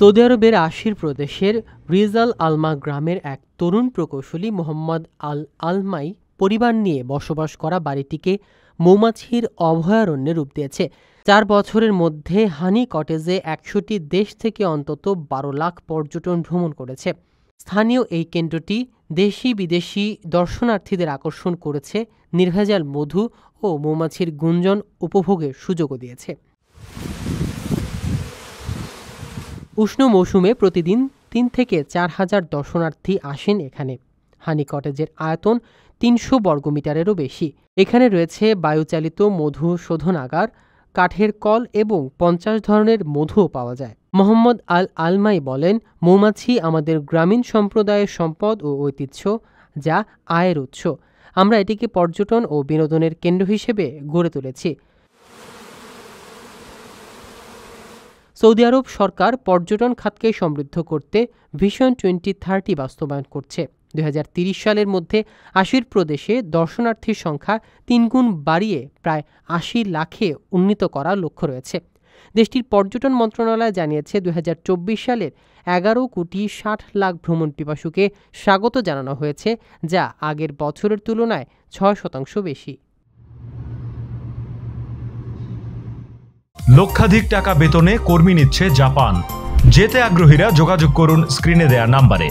Saudi আরবের আশির প্রদেশের রিজাল আলমা গ্রামের এক তরুণ প্রকৌশলী মোহাম্মদ আল আলমাই পরিবার নিয়ে বসবাস করা বাড়িটিকে মৌমাছির অভয়ারণ্যে রূপ দিয়েছে। 4 বছরের মধ্যে হানি কটেজে 100টি দেশ থেকে অন্তত 12 লাখ পর্যটন ভ্রমণ করেছে। স্থানীয় এই কেন্দ্রটি দেশি বিদেশি দর্শনার্থীদের আকর্ষণ করেছে, নির্ভেজাল মধু ও মৌমাছির গুঞ্জন উপভোগের সুযোগও দিয়েছে। উষ্ণ মৌসুমে প্রতিদিন 3 থেকে 4 হাজার দর্শনার্থী আসেন এখানে। হানি কটেজের আয়তন 300 বর্গমিটারেরও বেশি। এখানে রয়েছে বায়ুচালিত মধু শোধনাগার, কাঠের কল এবং 50 ধরনের মধুও পাওয়া যায়। মোহাম্মদ আল আলমাই বলেন, মৌমাছি আমাদের গ্রামীণ সম্প্রদায়ের সম্পদ ও ঐতিহ্য, যা আয়ের উৎস। আমরা এটিকে পর্যটন ও বিনোদনের কেন্দ্র হিসেবে গড়ে তুলেছি। সৌদি আরব সরকার পর্যটন খাতকে সমৃদ্ধ করতে ভিশন 2030 বাস্তবায়ন করছে। 2030 সালের মধ্যে আশির প্রদেশে দর্শনার্থীর সংখ্যা 3 গুণ বাড়িয়ে প্রায় 80 লাখে উন্নীত করার লক্ষ্য রয়েছে। দেশটির পর্যটন মন্ত্রণালয় জানিয়েছে, 2024 সালের 11,60,00,000 ভ্রমণ পিপাসুকে স্বাগত জানানো হয়েছে, যা আগের বছরের তুলনায় 6% বেশি। লক্ষাধিক টাকা বেতনে কর্মী নিচ্ছে জাপান। যেতে আগ্রহীরা যোগাযোগ করুন স্ক্রিনে দেয়া নাম্বারে।